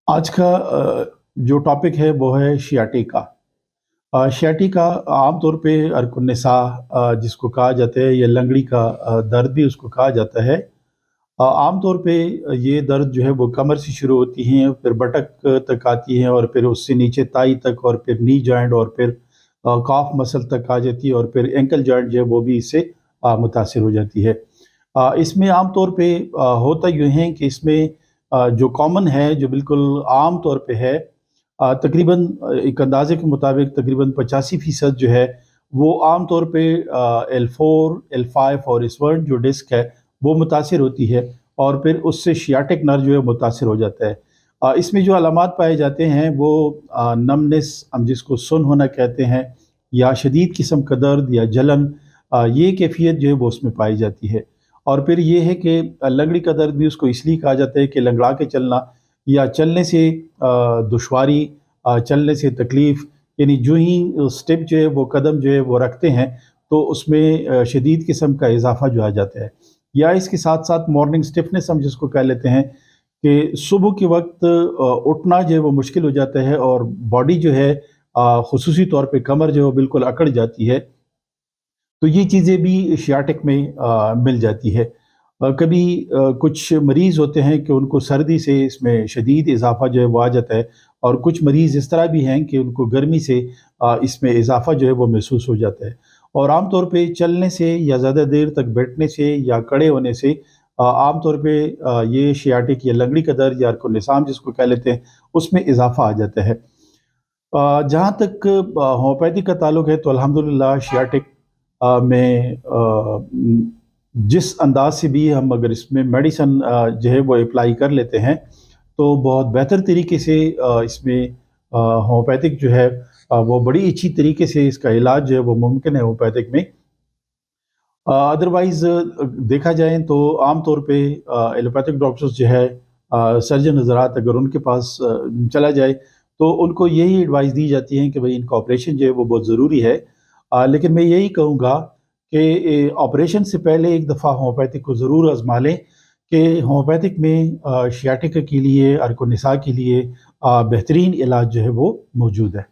आज का जो टॉपिक है वो है शियाटिका। शियाटिका आम तौर पे अरकुन्निसा जिसको कहा जाता है या लंगड़ी का दर्द भी उसको कहा जाता है। आम तौर पे ये दर्द जो है वो कमर से शुरू होती हैं, फिर बटक तक आती है और फिर उससे नीचे ताई तक और फिर नी जॉइंट और फिर काफ मसल तक आ जाती है और फिर एंकल जॉइंट जो है वो भी इससे मुतासिर हो जाती है। इसमें आम तौर पे होता यूँ है कि इसमें जो कॉमन है, जो बिल्कुल आम तौर पे है, तकरीबन एक अंदाज़े के मुताबिक तकरीबन 85% जो है वो आम तौर पे L4, L5 और इस जो डिस्क है वो मुतासिर होती है और फिर उससे शियाटिक नर्व जो है मुतासिर हो जाता है। इसमें जो अलामात पाए जाते हैं वो नमनेस, हम जिसको सुन्न होना कहते हैं, या शदीद किस्म का दर्द या जलन, ये कैफ़ियत जो है वो उसमें पाई जाती है। और फिर ये है कि लंगड़ी का दर्द भी उसको इसलिए कहा जाता है कि लंगड़ा के चलना या चलने से दुश्वारी, चलने से तकलीफ़, यानी जो ही स्टेप जो है वो कदम जो है वो रखते हैं तो उसमें शदीद किस्म का इजाफा जो आ जाता है। या इसके साथ साथ मॉर्निंग स्टिफनेस हम जिसको कह लेते हैं कि सुबह के वक्त उठना जो है वो मुश्किल हो जाता है और बॉडी जो है खुसूसी तौर पे कमर जो है वो बिल्कुल अकड़ जाती है। तो ये चीज़ें भी शियाटिक में मिल जाती है। कभी कुछ मरीज़ होते हैं कि उनको सर्दी से इसमें शदीद इज़ाफ़ा जो है वो आ जाता है और कुछ मरीज़ इस तरह भी हैं कि उनको गर्मी से इसमें इज़ाफ़ा जो है वो महसूस हो जाता है। और आम तौर पे चलने से या ज़्यादा देर तक बैठने से या खड़े होने से आम तौर पे ये शियाटिक या लंगड़ी का दर्द या अर्कुन जिसको कह लेते हैं, उसमें इज़ाफ़ा आ जाता है। जहाँ तक होम्योपैथी का ताल्लुक है तो अल्हम्दुलिल्लाह शियाटिक में जिस अंदाज से भी हम अगर इसमें मेडिसन जो है वो अप्लाई कर लेते हैं तो बहुत बेहतर तरीके से इसमें होम्योपैथिक जो है वो बड़ी अच्छी तरीके से इसका इलाज जो है वो मुमकिन है होम्योपैथिक में। अदरवाइज़ देखा जाए तो आम तौर पे एलोपैथिक डॉक्टर्स जो है, सर्जन हज़रात अगर उनके पास चला जाए तो उनको यही एडवाइस दी जाती है कि भाई इनका ऑपरेशन जो है वो बहुत ज़रूरी है। लेकिन मैं यही कहूँगा कि ऑपरेशन से पहले एक दफ़ा होम्योपैथिक को ज़रूर आज़मा लें कि होम्योपैथिक में शियाटिका के लिए, अर्कुनिसा के लिए बेहतरीन इलाज जो है वो मौजूद है।